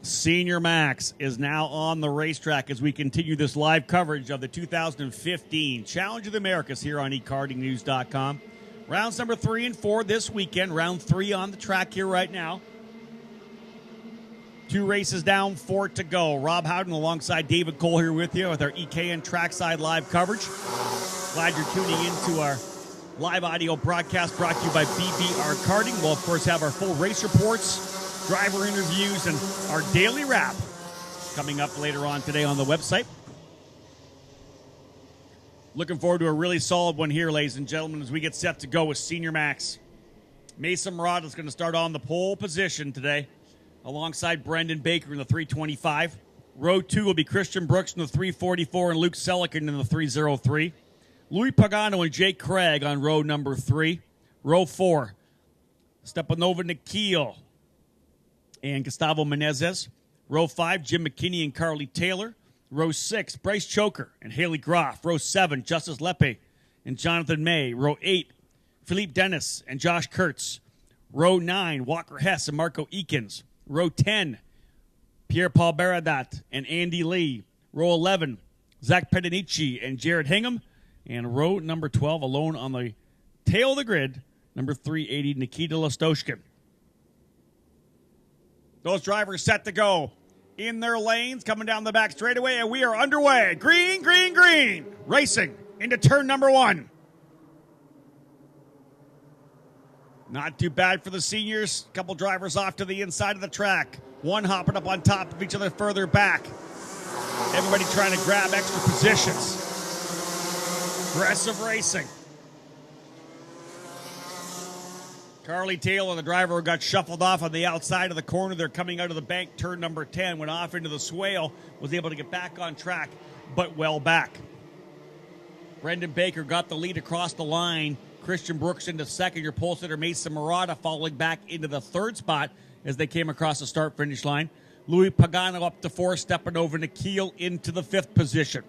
Senior Max is now on the racetrack as we continue this live coverage of the 2015 Challenge of the Americas here on eKartingNews.com. Rounds number 3 and 4 this weekend. Round 3 on the track here right now. 2 races down, 4 to go. Rob Howden alongside David Cole here with you with our EKN Trackside live coverage. Glad you're tuning in to our live audio broadcast brought to you by BBR Karting. We'll, of course, have our full race reports, driver interviews, and our daily wrap coming up later on today on the website. Looking forward to a really solid one here, ladies and gentlemen, as we get set to go with Senior Max. Mason Murata is going to start on the pole position today alongside Brendan Baker in the 325. Row 2 will be Christian Brooks in the 344 and Luke Selican in the 303. Louis Pagano and Jake Craig on row number 3. Row 4, Stepanova Nikhil and Gustavo Menezes. Row 5, Jim McKinney and Carly Taylor. Row 6, Bryce Choker and Haley Groff. Row 7, Justice Lepe and Jonathan May. Row 8, Philippe Dennis and Josh Kurtz. Row 9, Walker Hess and Marco Eakins. Row 10, Pierre-Paul Baradat and Andy Lee. Row 11, Zach Pedanici and Jared Hingham. And row number 12, alone on the tail of the grid, number 380, Nikita Lostoshkin. Those drivers set to go in their lanes, coming down the back straightaway, and we are underway. Green, green, green. Racing into turn number 1. Not too bad for the seniors. A couple drivers off to the inside of the track. One hopping up on top of each other further back. Everybody trying to grab extra positions. Aggressive racing. Carly Taylor, the driver who got shuffled off on the outside of the corner. They're coming out of the bank, turn number 10, went off into the swale, was able to get back on track, but well back. Brendan Baker got the lead across the line. Christian Brooks into second. Your pole sitter Mason Murata falling back into the third spot as they came across the start-finish line. Louis Pagano up to 4, Stepanova Nikhil into the 5th position.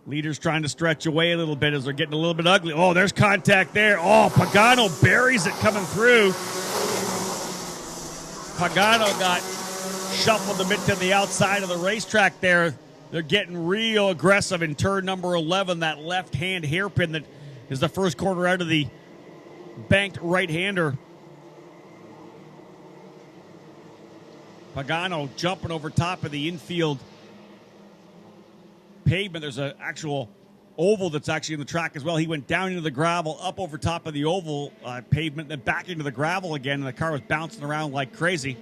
Leaders trying to stretch away a little bit as they're getting a little bit ugly. Oh, there's contact there. Oh, Pagano buries it coming through. Pagano got shuffled a bit to the outside of the racetrack there. They're getting real aggressive in turn number 11, that left-hand hairpin that is the first corner out of the banked right-hander. Pagano jumping over top of the infield pavement. There's an actual oval that's actually in the track as well. He went down into the gravel, up over top of the oval pavement, then back into the gravel again, and the car was bouncing around like crazy.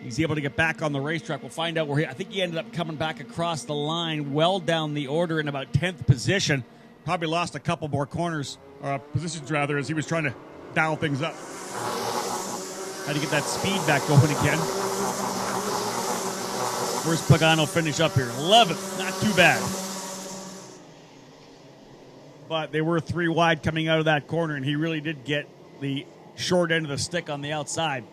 He's able to get back on the racetrack. We'll find out where I think he ended up coming back across the line, well down the order in about 10th position. Probably lost a couple more corners, or positions rather, as he was trying to dial things up. Had to get that speed back going again. Where's Pagano finish up here? 11th, not too bad. But they were 3 wide coming out of that corner, and he really did get the short end of the stick on the outside.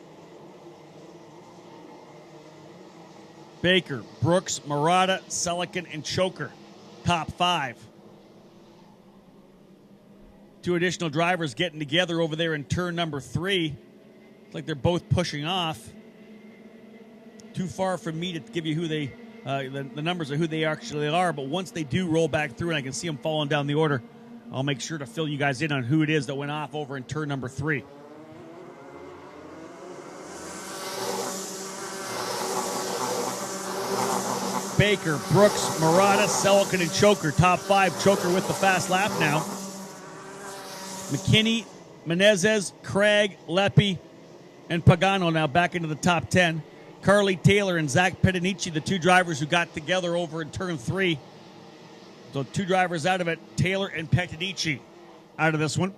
Baker, Brooks, Murata, Selican, and Choker, top 5. 2 additional drivers getting together over there in turn number 3. It's like they're both pushing off. Too far from me to give you who they, the numbers of who they actually are, but once they do roll back through and I can see them falling down the order, I'll make sure to fill you guys in on who it is that went off over in turn number 3. Baker, Brooks, Murata, Selican, and Choker, top 5. Choker with the fast lap now. McKinney, Menezes, Craig, Lepe, and Pagano now back into the top 10. Carly Taylor and Zach Pedanici, the 2 drivers who got together over in turn 3. So 2 drivers out of it, Taylor and Pedanici out of this one.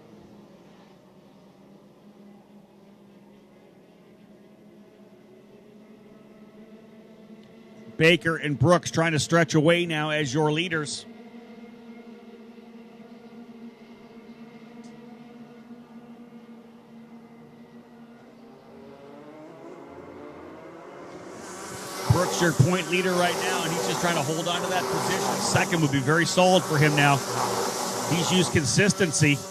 Baker and Brooks trying to stretch away now as your leaders. Brook's your point leader right now, and he's just trying to hold on to that position. Second would be very solid for him now. He's used consistency to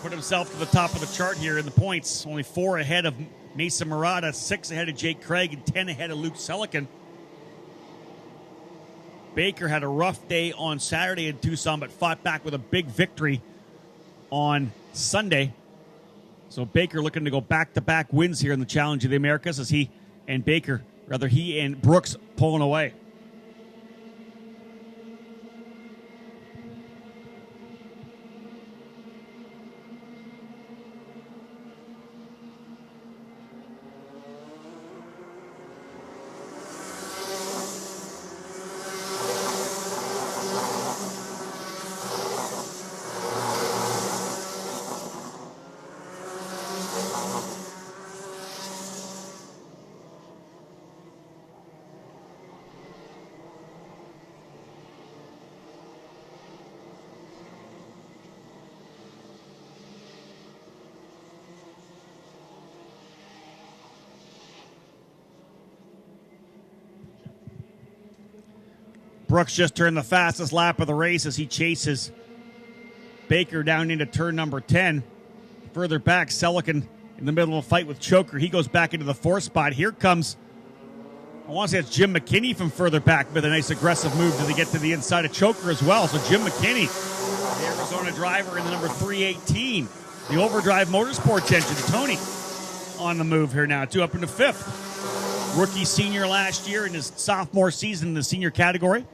put himself to the top of the chart here in the points. Only 4 ahead of Mason Murata, 6 ahead of Jake Craig, and 10 ahead of Luke Selikin. Baker had a rough day on Saturday in Tucson, but fought back with a big victory on Sunday. So Baker looking to go back-to-back wins here in the Challenge of the Americas as he and Brooks pulling away. Brooks just turned the fastest lap of the race as he chases Baker down into turn number 10. Further back, Selikin in the middle of a fight with Choker. He goes back into the 4th spot. Here comes, I want to say it's Jim McKinney from further back with a nice aggressive move to get to the inside of Choker as well. So Jim McKinney, the Arizona driver in the number 318, the Overdrive Motorsports engine, Tony, on the move here now, 2 up into 5th. Rookie senior last year in his sophomore season in the senior category.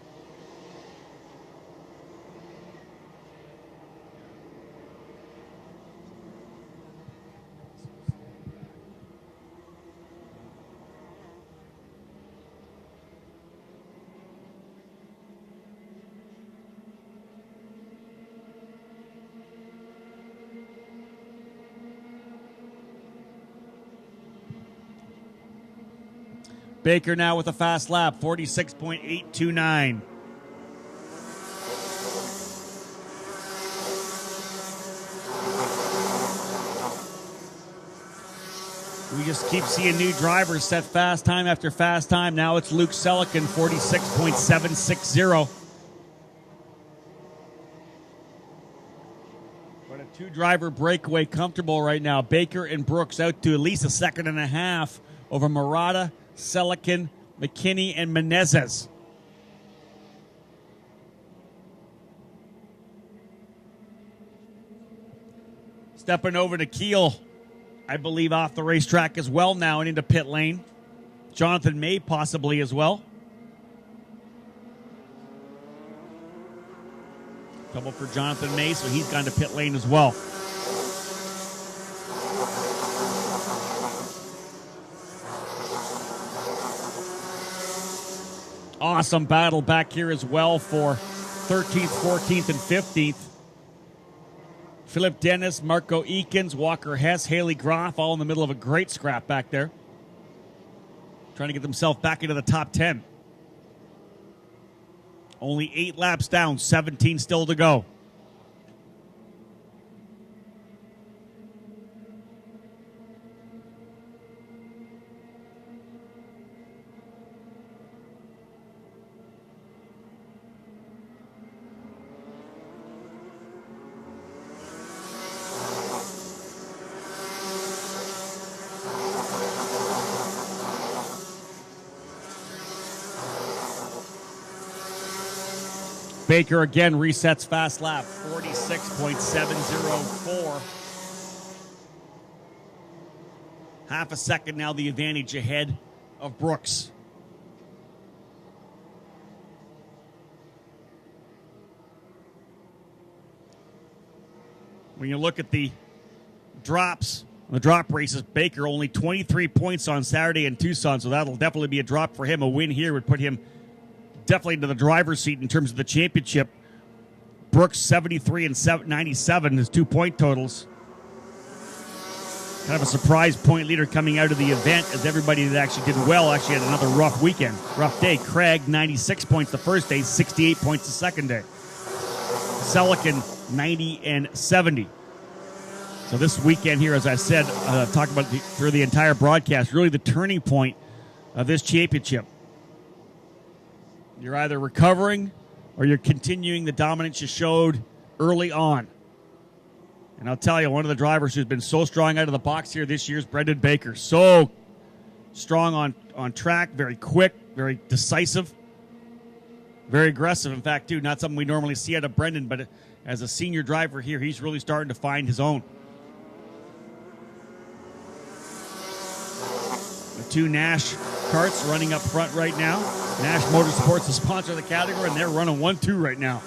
Baker now with a fast lap, 46.829. We just keep seeing new drivers set fast time after fast time. Now it's Luke Selikin, 46.760. But a 2-driver breakaway comfortable right now. Baker and Brooks out to at least a second and a half over Murata, Selikin, McKinney, and Menezes. Stepping over to Keel, I believe off the racetrack as well now and into pit lane. Jonathan May possibly as well. Trouble for Jonathan May, so he's gone to pit lane as well. Awesome battle back here as well for 13th, 14th, and 15th. Philip Dennis, Marco Eakins, Walker Hess, Haley Groff, all in the middle of a great scrap back there. Trying to get themselves back into the top 10. Only 8 laps down, 17 still to go. Baker again resets fast lap, 46.704. Half a second now the advantage ahead of Brooks. When you look at the drops, the drop races, Baker only 23 points on Saturday in Tucson, so that'll definitely be a drop for him. A win here would put him definitely into the driver's seat in terms of the championship. Brooks 73 and 97, his 2-point totals. Kind of a surprise point leader coming out of the event, as everybody that actually did well actually had another rough weekend, rough day. Craig 96 points the first day, 68 points the second day. Selikin 90 and 70. So this weekend here, as I said, talked about through the entire broadcast, really the turning point of this championship. You're either recovering or you're continuing the dominance you showed early on. And I'll tell you, one of the drivers who's been so strong out of the box here this year is Brendan Baker. So strong on track, very quick, very decisive, very aggressive. In fact, too, not something we normally see out of Brendan, but as a senior driver here, he's really starting to find his own. The two Nash karts running up front right now. Nash Motorsports, the sponsor of the category, and they're running 1-2 right now.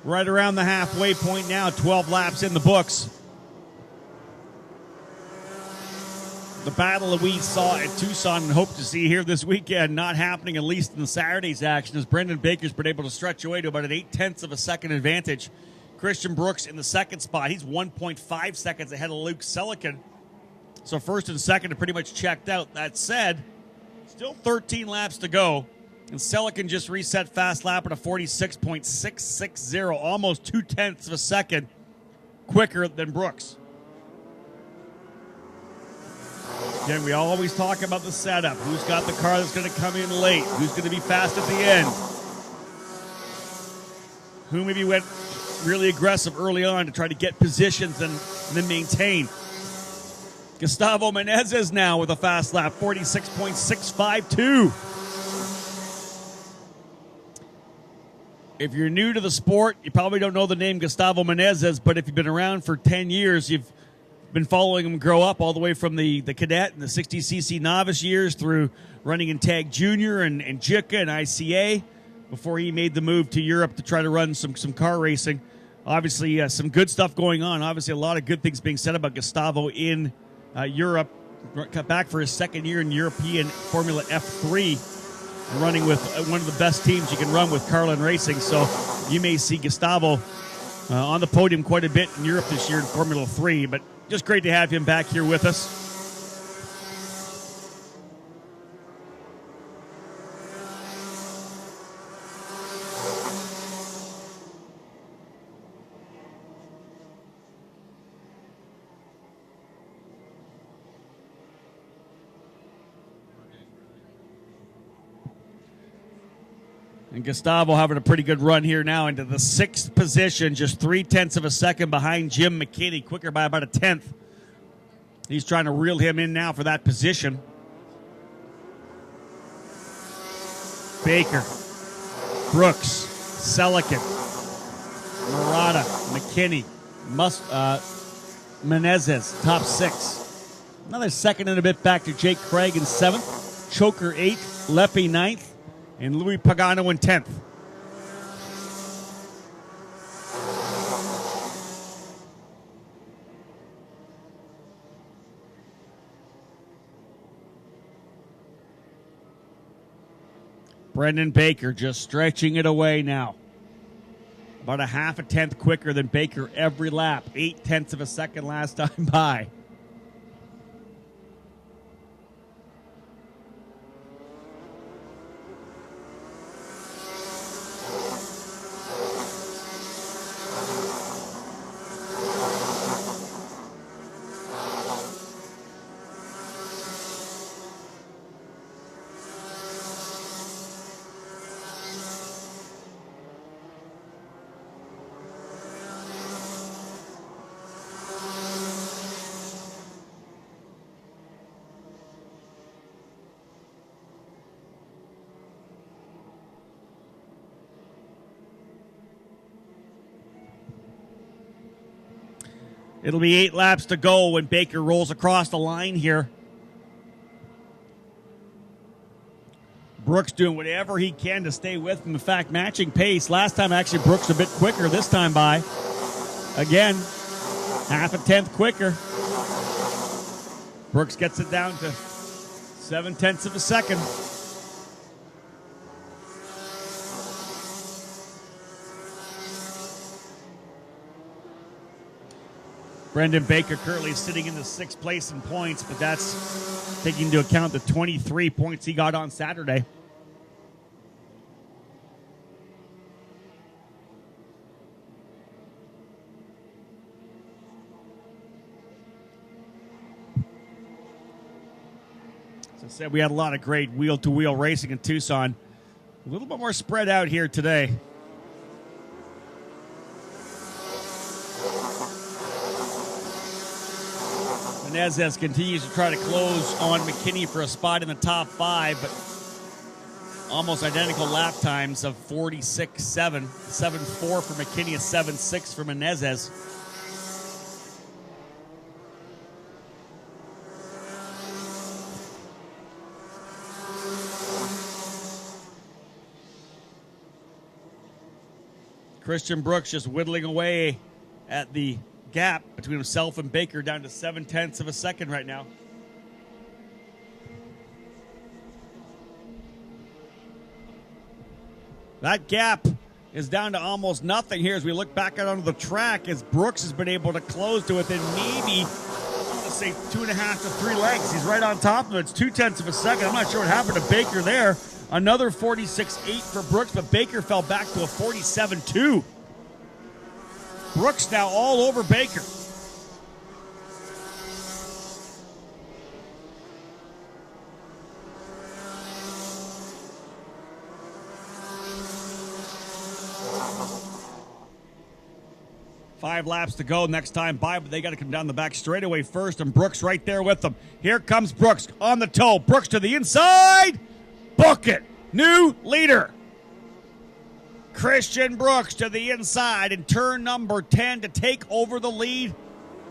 Right around the halfway point now, 12 laps in the books. The battle that we saw at Tucson and hope to see here this weekend not happening, at least in the Saturday's action, as Brendan Baker's been able to stretch away to about an 0.8 of a second advantage. Christian Brooks in the second spot. He's 1.5 seconds ahead of Luke Selican. So first and second are pretty much checked out. That said, still 13 laps to go. And Selican just reset fast lap at a 46.660, almost 0.2 of a second quicker than Brooks. Again, we always talk about the setup. Who's got the car that's going to come in late? Who's going to be fast at the end? Who maybe went really aggressive early on to try to get positions and then maintain? Gustavo Menezes now with a fast lap, 46.652. If you're new to the sport, you probably don't know the name Gustavo Menezes, but if you've been around for 10 years, you've been following him grow up all the way from the cadet and the 60cc novice years through running in Tag Junior and JICA and ICA before he made the move to Europe to try to run some car racing. Obviously, some good stuff going on. Obviously, a lot of good things being said about Gustavo in Europe. Cut back for his second year in European Formula F3. And running with one of the best teams you can run with, Carlin Racing. So you may see Gustavo on the podium quite a bit in Europe this year in Formula 3. But just great to have him back here with us. And Gustavo having a pretty good run here now into the 6th position, just 0.3 of a second behind Jim McKinney, quicker by about 1/10. He's trying to reel him in now for that position. Baker, Brooks, Selican, Murata, McKinney, Menezes, top 6. Another second and a bit back to Jake Craig in 7th, Choker 8th, Lepe 9th. And Louis Pagano in 10th. Brendan Baker just stretching it away now. About a 0.5 quicker than Baker every lap. 0.8 of a second last time by. It'll be 8 laps to go when Baker rolls across the line here. Brooks doing whatever he can to stay with him. In fact, matching pace. Last time, actually, Brooks a bit quicker this time by. Again, half a tenth quicker. Brooks gets it down to 0.7 of a second. Brendan Baker currently sitting in the 6th place in points, but that's taking into account the 23 points he got on Saturday. As I said, we had a lot of great wheel-to-wheel racing in Tucson. A little bit more spread out here today. Menezes continues to try to close on McKinney for a spot in the top 5, but almost identical lap times of 46.7. 7.4 for McKinney and 7.6 for Menezes. Christian Brooks just whittling away at the gap between himself and Baker down to 0.7 of a second right now. That gap is down to almost nothing here as we look back out onto the track as Brooks has been able to close to within maybe, I'm going to say 2.5 to 3 lengths. He's right on top of it. It's 0.2 of a second. I'm not sure what happened to Baker there. Another 46.8 for Brooks, but Baker fell back to a 47.2. Brooks now all over Baker. Five laps to go next time by, but they got to come down the back straightaway first, and Brooks right there with them. Here comes Brooks on the toe. Brooks to the inside. Book it. New leader. Christian Brooks to the inside in turn number 10 to take over the lead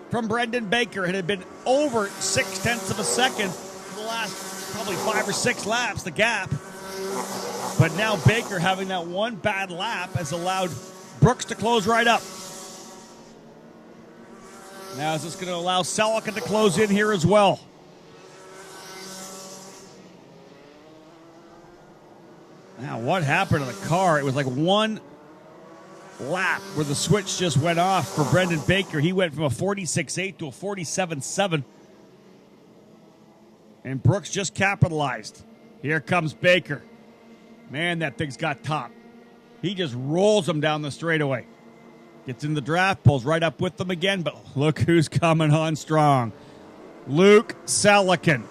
from Brendan Baker. It had been over 0.6 of a second for the last probably 5 or 6 laps, the gap. But now Baker having that one bad lap has allowed Brooks to close right up. Now is this going to allow Selican to close in here as well? Now, what happened to the car? It was like one lap where the switch just went off for Brendan Baker. He went from a 46.8 to a 47.7. And Brooks just capitalized. Here comes Baker. Man, that thing's got top. He just rolls them down the straightaway. Gets in the draft, pulls right up with them again, but look who's coming on strong. Luke Selican.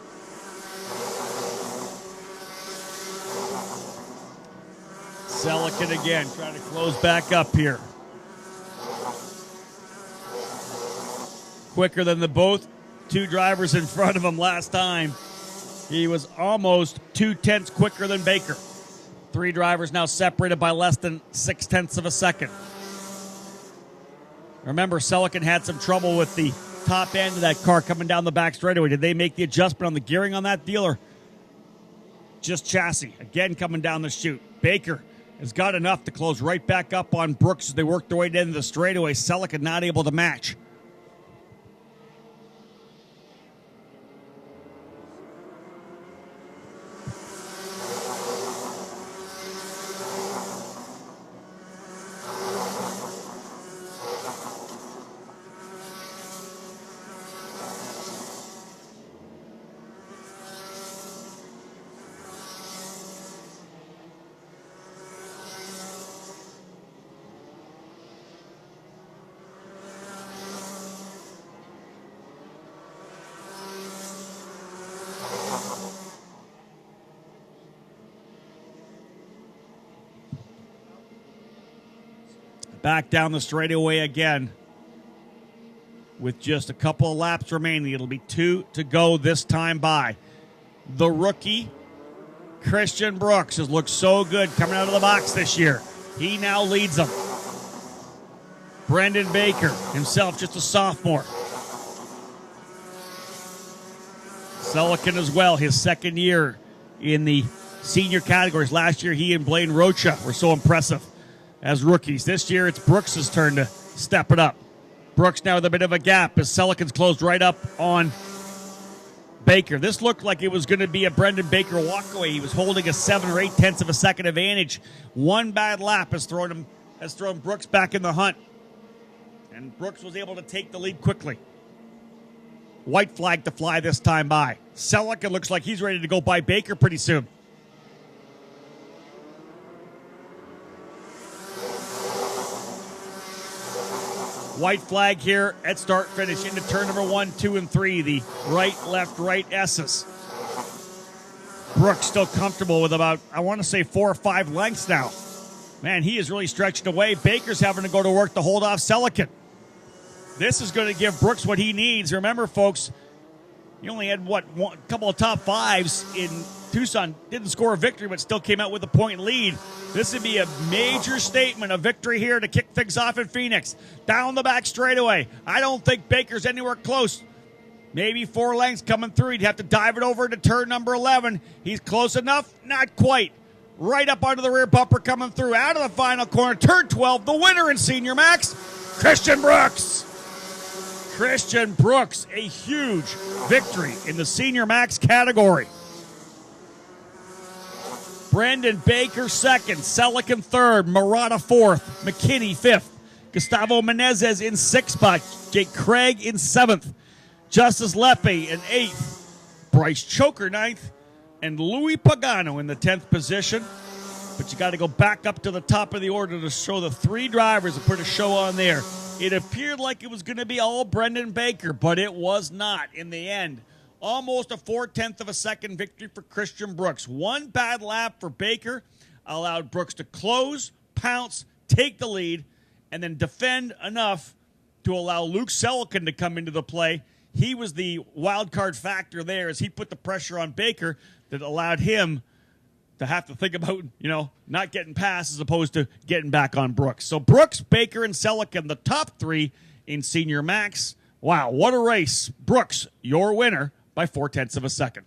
Selican again, trying to close back up here. Quicker than the both two drivers in front of him last time. He was almost 0.2 quicker than Baker. 3 drivers now separated by less than 0.6 of a second. Remember, Selican had some trouble with the top end of that car coming down the back straightaway. Did they make the adjustment on the gearing on that deal or just chassis? Again, coming down the chute. Baker has got enough to close right back up on Brooks as they work their way into the straightaway. Selican not able to match. Back down the straightaway again with just a couple of laps remaining. It'll be 2 to go this time by. The rookie, Christian Brooks, has looked so good coming out of the box this year. He now leads them. Brendan Baker, himself just a sophomore. Selican as well, his second year in the senior categories. Last year, he and Blaine Rocha were so impressive as rookies. This year, it's Brooks' turn to step it up. Brooks now with a bit of a gap as Selican's closed right up on Baker. This looked like it was going to be a Brendan Baker walkaway. He was holding a 7 or 8 tenths of a second advantage. One bad lap has thrown Brooks back in the hunt. And Brooks was able to take the lead quickly. White flag to fly this time by. Selican looks like he's ready to go by Baker pretty soon. White flag here at start finish into turn number 1, 2, and 3. The right, left, right S's. Brooks still comfortable with about, I want to say, 4 or 5 lengths now. Man, he is really stretched away. Baker's having to go to work to hold off Selican. This is going to give Brooks what he needs. Remember, folks, he only had, a couple of top 5s in Tucson. Didn't score a victory, but still came out with a point lead. This would be a major statement, a victory here to kick things off in Phoenix. Down the back straightaway. I don't think Baker's anywhere close. Maybe 4 lengths coming through. He'd have to dive it over to turn number 11. He's close enough? Not quite. Right up onto the rear bumper coming through. Out of the final corner. Turn 12, the winner in Senior Max, Christian Brooks. Christian Brooks, a huge victory in the Senior Max category. Brendan Baker second, Selican third, Murata fourth, McKinney fifth, Gustavo Menezes in sixth spot, Jake Craig in seventh, Justice Lepe in eighth, Bryce Choker ninth, and Louis Pagano in the 10th position. But you got to go back up to the top of the order to show the 3 drivers that put a show on there. It appeared like it was going to be all Brendan Baker, but it was not in the end. Almost a 4/10 of a second victory for Christian Brooks. One bad lap for Baker allowed Brooks to close, pounce, take the lead, and then defend enough to allow Luke Selican to come into the play. He was the wild card factor there as he put the pressure on Baker that allowed him to have to think about, not getting past as opposed to getting back on Brooks. So Brooks, Baker, and Selican, the top 3 in Senior Max. Wow, what a race. Brooks, your winner by 4/10 of a second.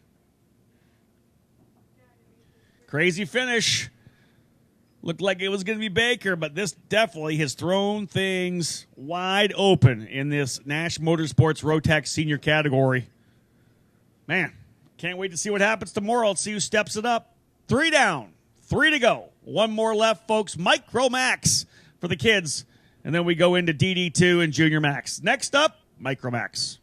Crazy finish. Looked like it was going to be Baker, but this definitely has thrown things wide open in this Nash Motorsports Rotax senior category. Man, can't wait to see what happens tomorrow. Let's see who steps it up. 3 down, 3 to go. 1 more left, folks. Micro Max for the kids. And then we go into DD2 and Junior Max. Next up, Micro Max.